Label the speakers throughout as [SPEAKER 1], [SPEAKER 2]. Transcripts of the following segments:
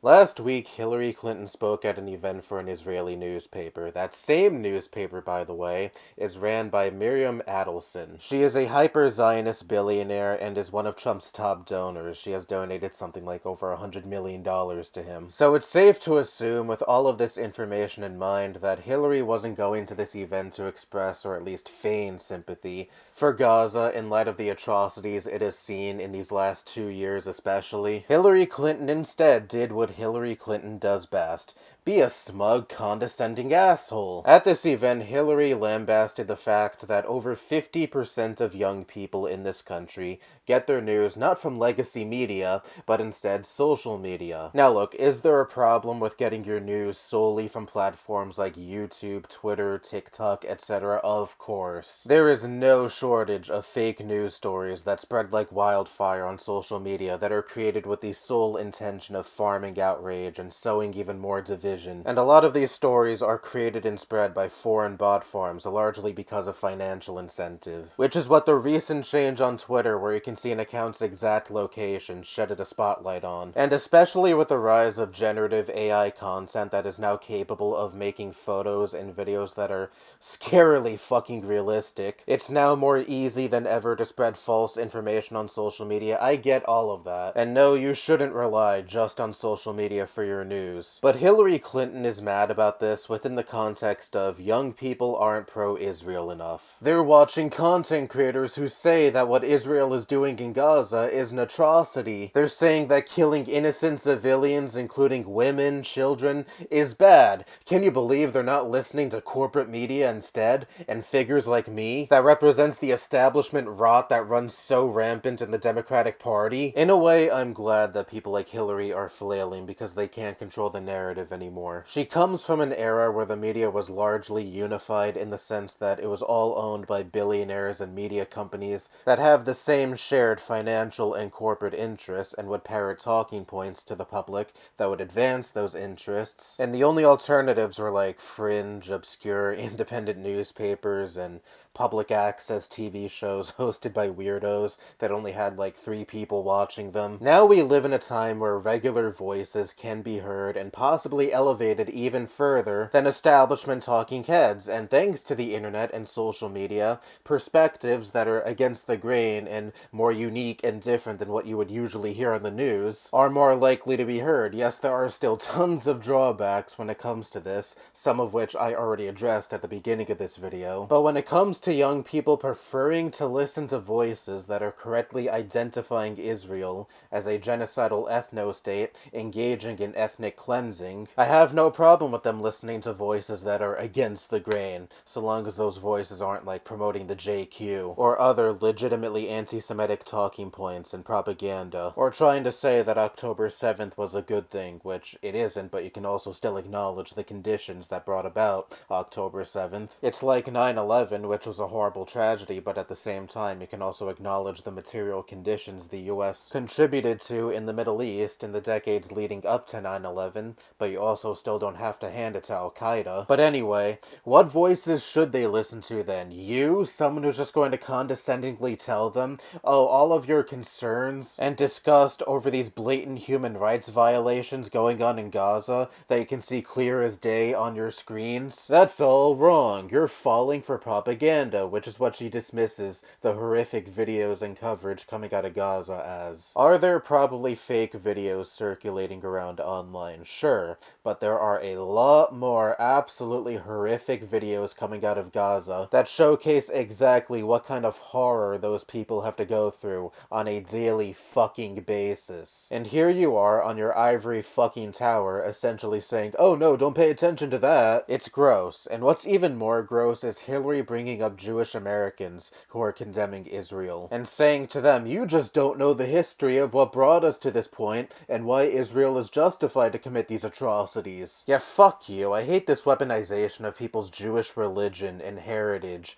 [SPEAKER 1] Last week, Hillary Clinton spoke at an event for an Israeli newspaper. That same newspaper, by the way, is ran by Miriam Adelson. She is a hyper-Zionist billionaire and is one of Trump's top donors. She has donated something like over $100 million to him. So it's safe to assume, with all of this information in mind, that Hillary wasn't going to this event to express or at least feign sympathy for Gaza in light of the atrocities it has seen in these last 2 years especially. Hillary Clinton instead did what Hillary Clinton does best: be a smug, condescending asshole. At this event, Hillary lambasted the fact that over 50% of young people in this country get their news not from legacy media, but instead social media. Now look, is there a problem with getting your news solely from platforms like YouTube, Twitter, TikTok, etc.? Of course. There is no shortage of fake news stories that spread like wildfire on social media that are created with the sole intention of farming outrage and sowing even more division. And a lot of these stories are created and spread by foreign bot farms, largely because of financial incentive. Which is what the recent change on Twitter, where you can see an account's exact location, shedded a spotlight on. And especially with the rise of generative AI content that is now capable of making photos and videos that are scarily fucking realistic, it's now more easy than ever to spread false information on social media. I get all of that. And no, you shouldn't rely just on social media for your news. But Hillary Clinton is mad about this within the context of young people aren't pro-Israel enough. They're watching content creators who say that what Israel is doing in Gaza is an atrocity. They're saying that killing innocent civilians, including women, children, is bad. Can you believe they're not listening to corporate media instead, and figures like me, that represents the establishment rot that runs so rampant in the Democratic Party? In a way, I'm glad that people like Hillary are flailing because they can't control the narrative anymore. She comes from an era where the media was largely unified in the sense that it was all owned by billionaires and media companies that have the same shared financial and corporate interests and would parrot talking points to the public that would advance those interests. And the only alternatives were like fringe, obscure, independent newspapers and public access TV shows hosted by weirdos that only had like 3 people watching them. Now we live in a time where regular voices can be heard and possibly elevated even further than establishment talking heads, and thanks to the internet and social media, perspectives that are against the grain and more unique and different than what you would usually hear on the news are more likely to be heard. Yes, there are still tons of drawbacks when it comes to this, some of which I already addressed at the beginning of this video, but when it comes to young people preferring to listen to voices that are correctly identifying Israel as a genocidal ethno-state engaging in ethnic cleansing, I have no problem with them listening to voices that are against the grain, so long as those voices aren't like promoting the JQ, or other legitimately anti-Semitic talking points and propaganda, or trying to say that October 7th was a good thing, which it isn't, but you can also still acknowledge the conditions that brought about October 7th. It's like 9/11, which was a horrible tragedy, but at the same time you can also acknowledge the material conditions the US contributed to in the Middle East in the decades leading up to 9/11, but you also still don't have to hand it to Al-Qaeda. But anyway, what voices should they listen to then? You? Someone who's just going to condescendingly tell them, oh, all of your concerns and disgust over these blatant human rights violations going on in Gaza that you can see clear as day on your screens? That's all wrong. You're falling for propaganda, which is what she dismisses the horrific videos and coverage coming out of Gaza as. Are there probably fake videos circulating around online? Sure, but there are a lot more absolutely horrific videos coming out of Gaza that showcase exactly what kind of horror those people have to go through on a daily fucking basis. And here you are on your ivory fucking tower essentially saying, oh no, don't pay attention to that. It's gross. And what's even more gross is Hillary bringing up Jewish Americans who are condemning Israel and saying to them, you just don't know the history of what brought us to this point and why Israel is justified to commit these atrocities. Yeah, fuck you. I hate this weaponization of people's Jewish religion and heritage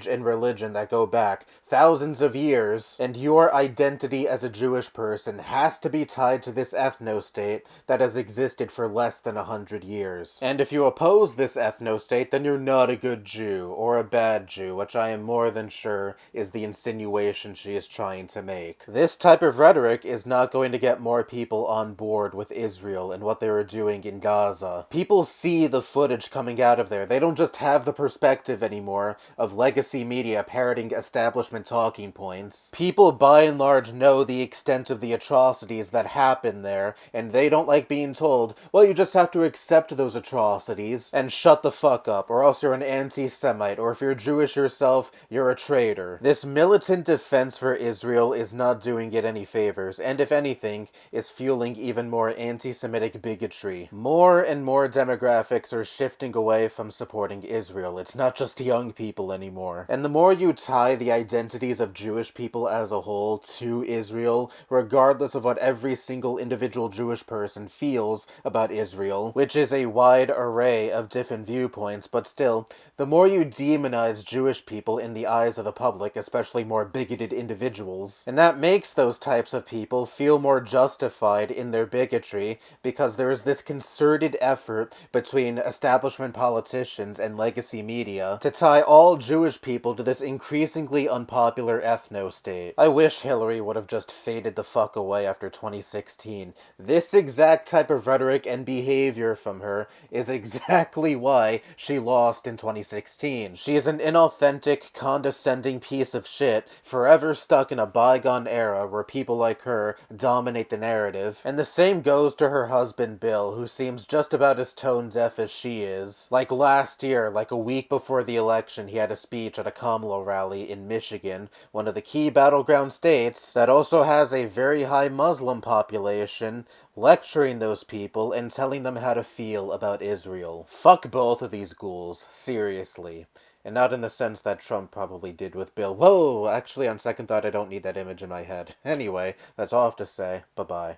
[SPEAKER 1] and religion that go back thousands of years, and your identity as a Jewish person has to be tied to this ethno-state that has existed for less than 100 years. And if you oppose this ethno-state, then you're not a good Jew, or a bad Jew, which I am more than sure is the insinuation she is trying to make. This type of rhetoric is not going to get more people on board with Israel and what they were doing in Gaza. People see the footage coming out of there. They don't just have the perspective anymore of legacy media parroting establishment talking points. People by and large know the extent of the atrocities that happen there, and they don't like being told, well, you just have to accept those atrocities and shut the fuck up, or else you're an anti-Semite, or if you're Jewish yourself, you're a traitor. This militant defense for Israel is not doing it any favors, and if anything, is fueling even more anti-Semitic bigotry. More and more demographics are shifting away from supporting Israel. It's not just young people anymore. And the more you tie the identities of Jewish people as a whole to Israel, regardless of what every single individual Jewish person feels about Israel, which is a wide array of different viewpoints, but still, the more you demonize Jewish people in the eyes of the public, especially more bigoted individuals, and that makes those types of people feel more justified in their bigotry because there is this concerted effort between establishment politicians and legacy media to tie all Jewish people to this increasingly unpopular ethno-state. I wish Hillary would have just faded the fuck away after 2016. This exact type of rhetoric and behavior from her is exactly why she lost in 2016. She is an inauthentic, condescending piece of shit, forever stuck in a bygone era where people like her dominate the narrative. And the same goes to her husband Bill, who seems just about as tone-deaf as she is. Like last year, like a week before the election, he had a speech at a Kamala rally in Michigan, one of the key battleground states that also has a very high Muslim population, lecturing those people and telling them how to feel about Israel. Fuck both of these ghouls, seriously. And not in the sense that Trump probably did with Bill. Whoa, actually on second thought I don't need that image in my head. Anyway, that's all I have to say. Bye-bye.